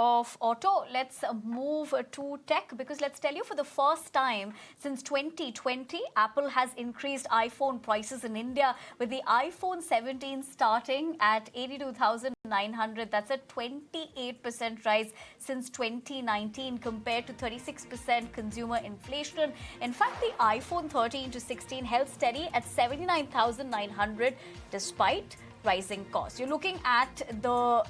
Of auto, let's move to tech, because let's tell you, for the first time since 2020, Apple has increased iPhone prices in India, with the iPhone 17 starting at 82,900. That's a 28% rise since 2019 compared to 36% consumer inflation. In fact, the iPhone 13 to 16 held steady at 79,900 despite rising costs. You're looking at the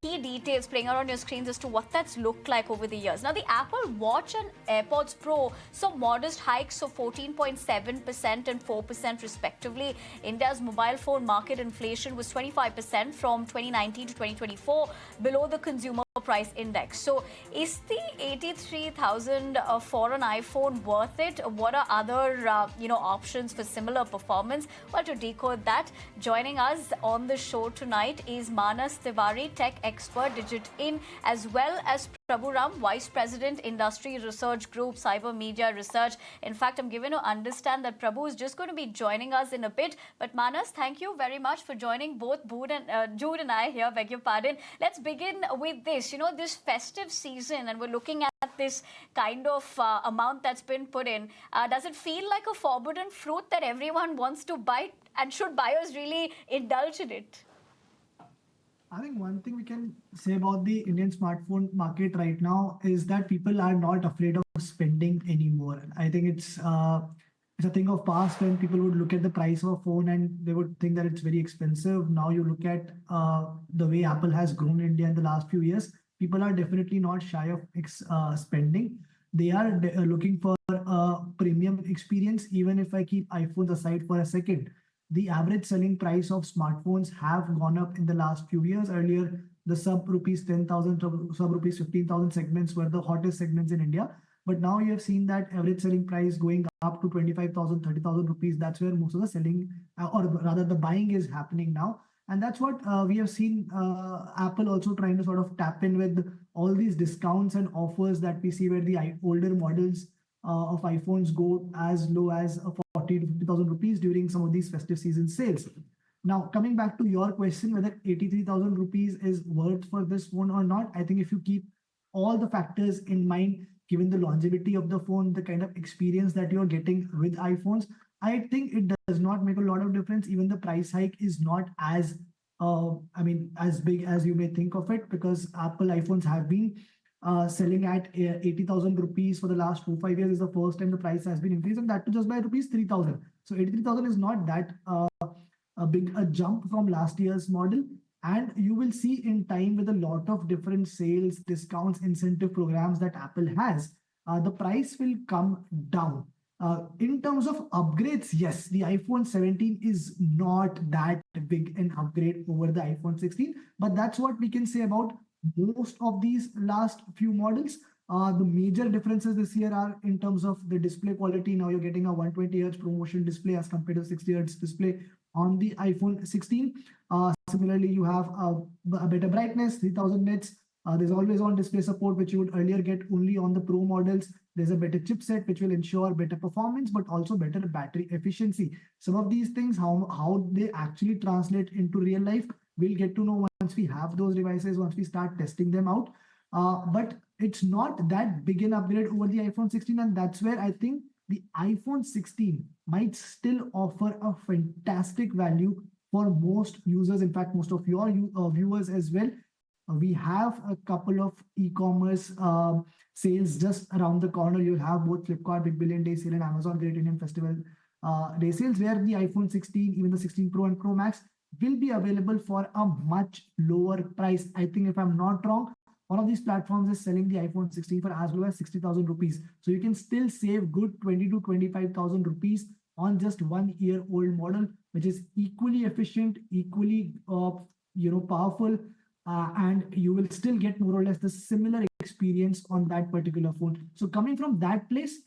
key details playing out on your screens as to what that's looked like over the years. Now, the Apple Watch and AirPods Pro saw modest hikes of 14.7% and 4% respectively. India's mobile phone market inflation was 25% from 2019 to 2024, below the consumer price index. So is the 83,000 for an iPhone worth it? What are other options for similar performance? Well, to decode that, joining us on the show tonight is Manas Tiwari, tech expert, Digit In, as well as Prabhu, Vice President, Industry Research Group, Cyber Media Research. In fact, I'm given to understand that Prabhu is just going to be joining us in a bit. But Manas, thank you very much for joining both Jude and I here, beg your pardon. Let's begin with this. This festive season, and we're looking at this kind of amount that's been put in. Does it feel like a forbidden fruit that everyone wants to bite? And should buyers really indulge in it? I think one thing we can say about the Indian smartphone market right now is that people are not afraid of spending anymore. I think it's a thing of past when people would look at the price of a phone and they would think that it's very expensive. Now you look at the way Apple has grown in India in the last few years, people are definitely not shy of spending. They are looking for a premium experience. Even if I keep iPhones aside for a second, the average selling price of smartphones have gone up in the last few years. Earlier, the sub rupees 10,000, sub rupees 15,000 segments were the hottest segments in India. But now you have seen that average selling price going up to 25,000, 30,000 rupees. That's where most of the selling, or rather the buying, is happening now. And that's what we have seen Apple also trying to sort of tap in with all these discounts and offers that we see, where the older models of iPhones go as low as 40 to 50,000 rupees during some of these festive season sales. Now, coming back to your question, whether 83,000 rupees is worth for this phone or not, I think if you keep all the factors in mind, given the longevity of the phone, the kind of experience that you're getting with iPhones, I think it does not make a lot of difference. Even the price hike is not as, as big as you may think of it, because Apple iPhones have been selling at 80,000 rupees for the last 4-5 years. Is the first time the price has been increased, and that too just by rupees 3,000. So 83,000 is not that a big jump from last year's model. And you will see in time, with a lot of different sales, discounts, incentive programs that Apple has, the price will come down. In terms of upgrades, yes, the iPhone 17 is not that big an upgrade over the iPhone 16, but that's what we can say about most of these last few models. The major differences this year are in terms of the display quality. Now you're getting a 120 Hz ProMotion display as compared to 60 Hz display on the iPhone 16. Similarly, you have a better brightness, 3000 nits. There's always on display support, which you would earlier get only on the Pro models. There's a better chipset, which will ensure better performance, but also better battery efficiency. Some of these things, how they actually translate into real life, we'll get to know once we have those devices, once we start testing them out. But it's not that big an upgrade over the iPhone 16. And that's where I think the iPhone 16 might still offer a fantastic value for most users. In fact, most of your viewers as well. We have a couple of e-commerce sales just around the corner. You'll have both Flipkart Big Billion Day Sale and Amazon Great Indian Festival Day Sales, where the iPhone 16, even the 16 Pro and Pro Max, will be available for a much lower price. I think, if I'm not wrong, one of these platforms is selling the iPhone 16 for as low as 60,000 rupees. So you can still save good 20 to 25,000 rupees on just 1 year old model, which is equally efficient, equally powerful, and you will still get more or less the similar experience on that particular phone. So coming from that place,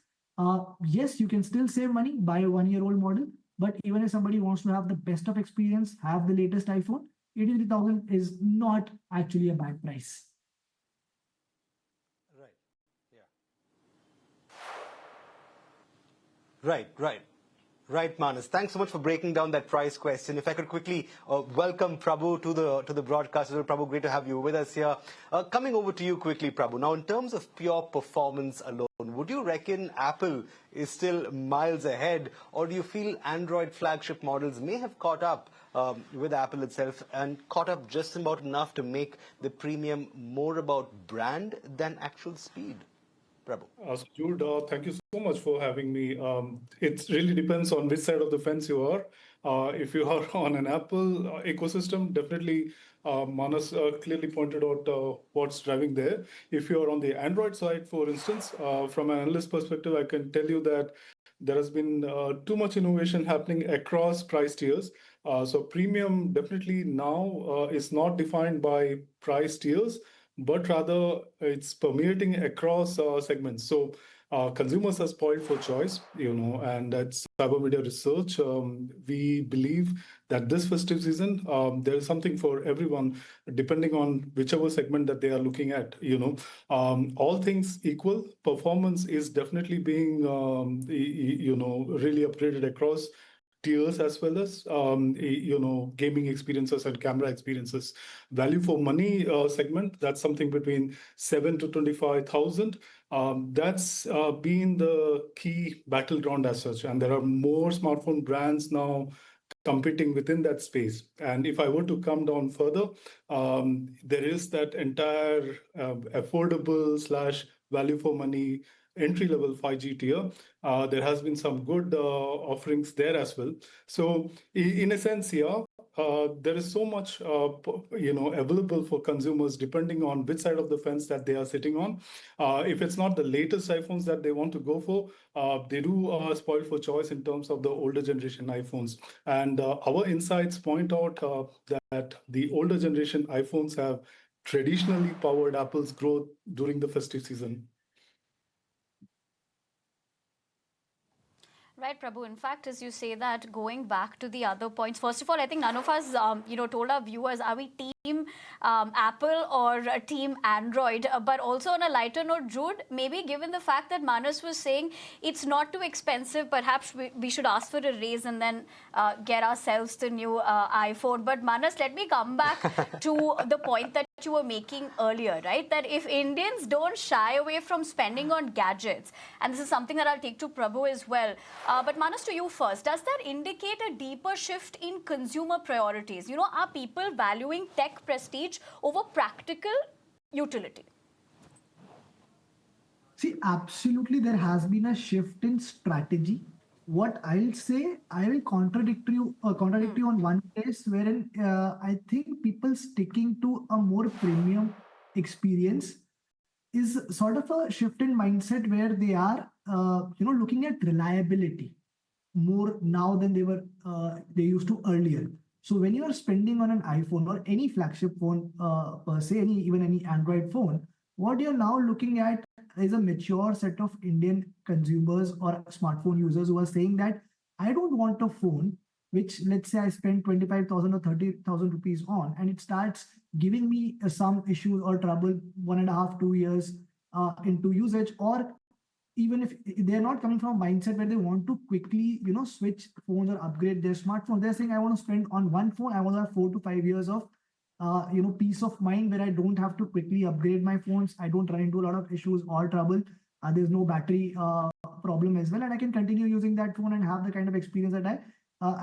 yes, you can still save money, buy a 1 year old model. But even if somebody wants to have the best of experience, have the latest iPhone, 83,000 is not actually a bad price. Right. Right, Manas. Thanks so much for breaking down that price question. If I could quickly welcome Prabhu to the broadcast. Prabhu, great to have you with us here. Coming over to you quickly, Prabhu. Now, in terms of pure performance alone, would you reckon Apple is still miles ahead, or do you feel Android flagship models may have caught up with Apple itself and caught up just about enough to make the premium more about brand than actual speed? Prabhu. So Jude, thank you so much for having me. It really depends on which side of the fence you are. If you are on an Apple ecosystem, definitely Manas clearly pointed out what's driving there. If you are on the Android side, for instance, from an analyst perspective, I can tell you that there has been too much innovation happening across price tiers. So premium definitely now is not defined by price tiers, but rather it's permeating across segments. So consumers are spoiled for choice, and at Cyber Media Research, we believe that this festive season, there is something for everyone, depending on whichever segment that they are looking at. All things equal, performance is definitely being, really upgraded across tiers as well as gaming experiences and camera experiences. Value for money segment, that's something between 7 to 25,000. That's been the key battleground as such, and there are more smartphone brands now competing within that space. And if I were to come down further, there is that entire affordable slash value for money entry level 5G tier. There has been some good offerings there as well. So in a sense, yeah, there is so much available for consumers depending on which side of the fence that they are sitting on. If it's not the latest iPhones that they want to go for, they do spoil for choice in terms of the older generation iPhones. And our insights point out that the older generation iPhones have traditionally powered Apple's growth during the festive season. Right, Prabhu. In fact, as you say that, going back to the other points, first of all, I think none of us, told our viewers, are we team Apple or team Android? But also on a lighter note, Jude, maybe given the fact that Manas was saying it's not too expensive, perhaps we should ask for a raise and then get ourselves the new iPhone. But Manas, let me come back to the point that you were making earlier, right? That if Indians don't shy away from spending on gadgets, and this is something that I'll take to Prabhu as well. But Manas, to you first, does that indicate a deeper shift in consumer priorities? Are people valuing tech prestige over practical utility? See, absolutely, there has been a shift in strategy. What I'll say, I will contradict you on one place wherein I think people sticking to a more premium experience is sort of a shift in mindset where they are, looking at reliability more now than they used to earlier. So when you are spending on an iPhone or any flagship phone per se, even any Android phone, what you're now looking at is a mature set of Indian consumers or smartphone users who are saying that I don't want a phone which, let's say, I spend 25,000 or 30,000 rupees on, and it starts giving me some issues or trouble 1.5, 2 years into usage, or even if they're not coming from a mindset where they want to quickly, switch phones or upgrade their smartphone. They're saying, I want to spend on one phone, I want to have 4 to 5 years of, peace of mind where I don't have to quickly upgrade my phones. I don't run into a lot of issues or trouble. There's no battery problem as well. And I can continue using that phone and have the kind of experience that I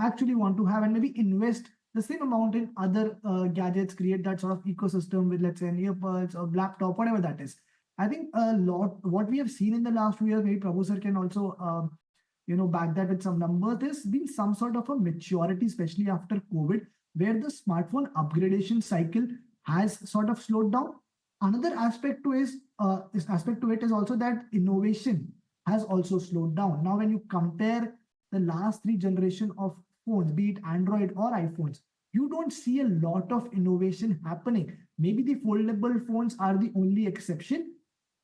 actually want to have, and maybe invest the same amount in other gadgets, create that sort of ecosystem with, let's say, an earbuds or laptop, whatever that is. I think a lot what we have seen in the last few years, maybe Prabhu sir can also back that with some numbers. There's been some sort of a maturity, especially after COVID, where the smartphone upgradation cycle has sort of slowed down. Another aspect to it is also that innovation has also slowed down. Now, when you compare the last three generation of phones, be it Android or iPhones, you don't see a lot of innovation happening. Maybe the foldable phones are the only exception.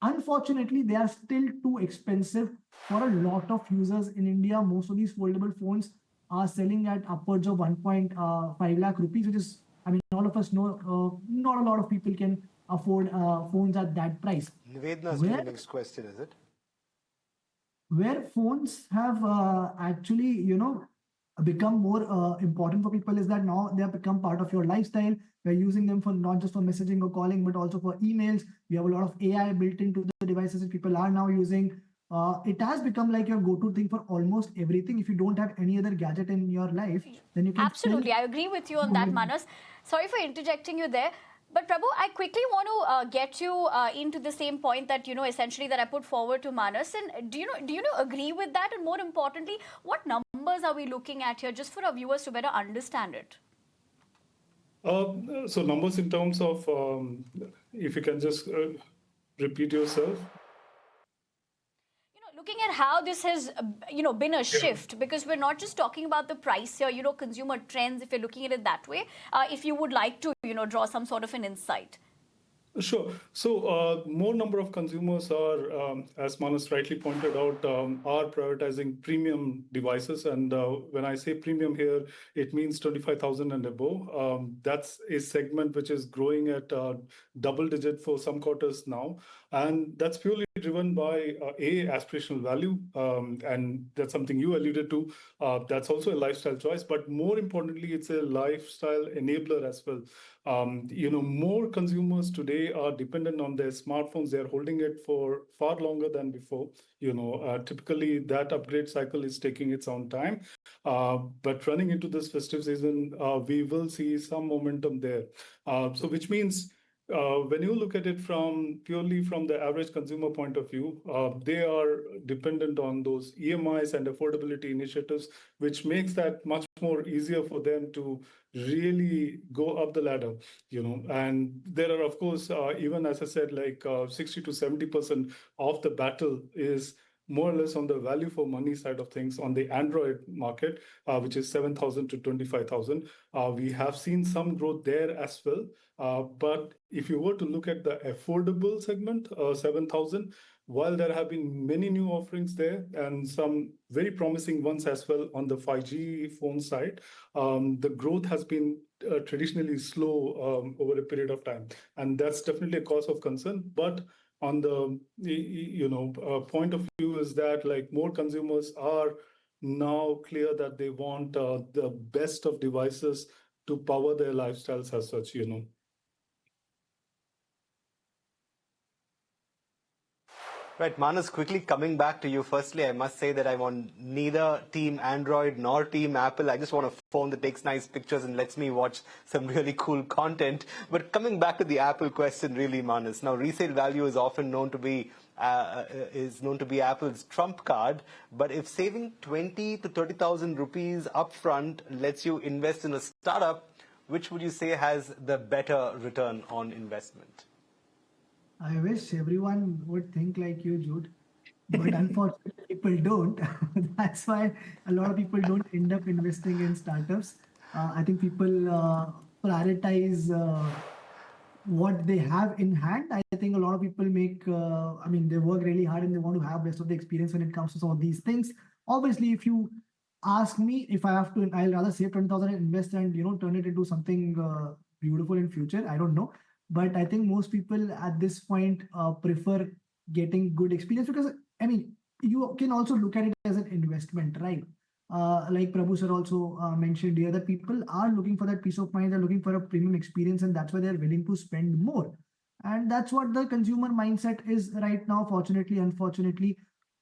Unfortunately, they are still too expensive for a lot of users in India. Most of these foldable phones are selling at upwards of 1.5 lakh rupees, which is, I mean, all of us know not a lot of people can afford phones at that price. Nivedna's Where the next question, is it? where phones have actually, become more important for people is that now they have become part of your lifestyle. We're using them for not just for messaging or calling, but also for emails. We have a lot of AI built into the devices that people are now using. It has become like your go-to thing for almost everything. If you don't have any other gadget in your life, then you can still. Absolutely, I agree with you on that, Manas. Sorry for interjecting you there. But Prabhu, I quickly want to get you into the same point that essentially that I put forward to Manas. And do you agree with that? And more importantly, what numbers are we looking at here, just for our viewers to better understand it? So numbers in terms of, if you can just repeat yourself. Looking at how this has been a Yeah. shift, because we're not just talking about the price here, consumer trends, if you're looking at it that way, if you would like to draw some sort of an insight. Sure. So more number of consumers are, as Manas rightly pointed out, are prioritizing premium devices. And when I say premium here, it means 25,000 and above. That's a segment which is growing at double digit for some quarters now. And that's purely driven by aspirational value. And that's something you alluded to. That's also a lifestyle choice. But more importantly, it's a lifestyle enabler as well. More consumers today are dependent on their smartphones. They're holding it for far longer than before. Typically that upgrade cycle is taking its own time. But running into this festive season, we will see some momentum there. So which means when you look at it purely from the average consumer point of view, they are dependent on those EMIs and affordability initiatives, which makes that much more easier for them to really go up the ladder. And there are, of course, even as I said, like 60 to 70% of the battle is more or less on the value for money side of things on the Android market, which is 7,000 to 25,000. We have seen some growth there as well. But if you were to look at the affordable segment, 7,000, while there have been many new offerings there and some very promising ones as well on the 5G phone side, the growth has been traditionally slow over a period of time. And that's definitely a cause of concern. But on the point of view is that like more consumers are now clear that they want the best of devices to power their lifestyles as such. Right, Manas, quickly coming back to you. Firstly, I must say that I'm on neither team Android nor team Apple. I just want a phone that takes nice pictures and lets me watch some really cool content. But coming back to the Apple question, really, Manas. Now, resale value is often known to be Apple's trump card. But if saving 20 to 30,000 rupees upfront lets you invest in a startup, which would you say has the better return on investment? I wish everyone would think like you, Jude, but unfortunately, people don't. That's why a lot of people don't end up investing in startups. I think people prioritize what they have in hand. I think a lot of people they work really hard and they want to have best of the experience when it comes to some of these things. Obviously, if you ask me if I have to, I'll rather save 20,000 and invest and turn it into something beautiful in future. I don't know, but I think most people at this point prefer getting good experience because you can also look at it as an investment, right? Like Prabhu sir also mentioned here, that people are looking for that peace of mind, they're looking for a premium experience, and that's why they're willing to spend more. And that's what the consumer mindset is right now, fortunately, unfortunately.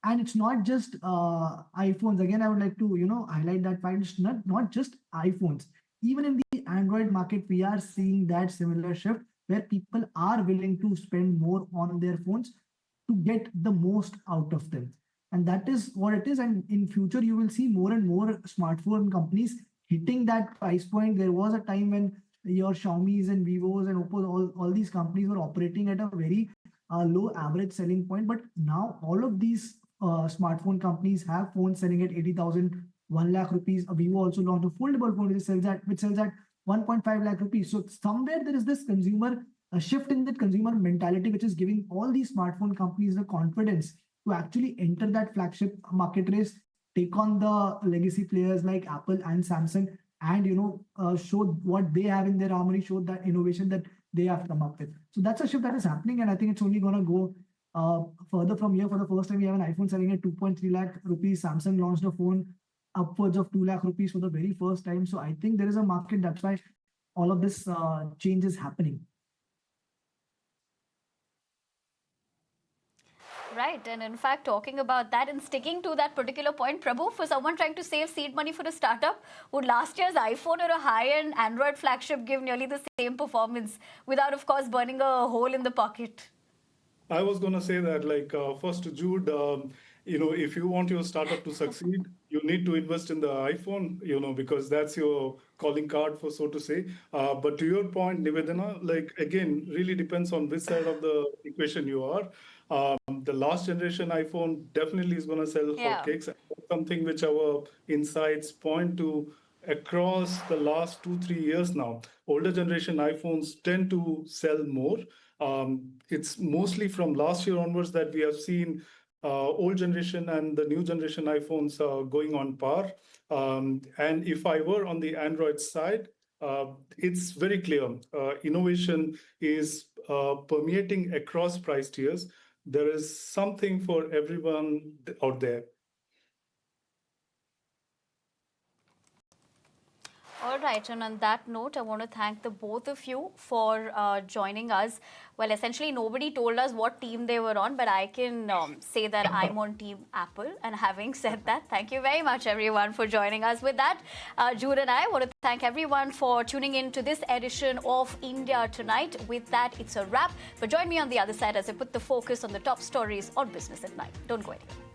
And it's not just iPhones. Again, I would like to highlight that fact. It's not just iPhones. Even in the Android market, we are seeing that similar shift where people are willing to spend more on their phones to get the most out of them. And that is what it is. And in future, you will see more and more smartphone companies hitting that price point. There was a time when your Xiaomi's and Vivo's and Oppo's, all these companies were operating at a very low average selling point. But now all of these smartphone companies have phones selling at 80,000, 1 lakh rupees. Vivo also launched a foldable phone which sells at 1.5 lakh rupees. So somewhere there is this consumer a shift in that consumer mentality, which is giving all these smartphone companies the confidence to actually enter that flagship market race, take on the legacy players like Apple and Samsung, and show what they have in their armory, show that innovation that they have come up with. So that's a shift that is happening, and I think it's only going to go Further from here, for the first time, we have an iPhone selling at 2.3 lakh rupees. Samsung launched a phone upwards of 2 lakh rupees for the very first time. So I think there is a market. That's why all of this change is happening. Right, and in fact, talking about that and sticking to that particular point, Prabhu, for someone trying to save seed money for a startup, would last year's iPhone or a high-end Android flagship give nearly the same performance without, of course, burning a hole in the pocket? I was going to say that, like, first, Jude, if you want your startup to succeed, you need to invest in the iPhone, because that's your calling card, for so to say. But to your point, Nivedana, like, again, really depends on which side of the equation you are. The last generation iPhone definitely is going to sell Yeah. hotcakes. That's something which our insights point to across the last 2, 3 years now. Older generation iPhones tend to sell more. It's mostly from last year onwards that we have seen old generation and the new generation iPhones going on par. And if I were on the Android side, it's very clear. Innovation is permeating across price tiers. There is something for everyone out there. All right, and on that note, I want to thank the both of you for joining us. Well, essentially, nobody told us what team they were on, but I can say that I'm on Team Apple. And having said that, thank you very much, everyone, for joining us. With that, Jude and I want to thank everyone for tuning in to this edition of India Tonight. With that, it's a wrap. But join me on the other side as I put the focus on the top stories on Business at Night. Don't go anywhere.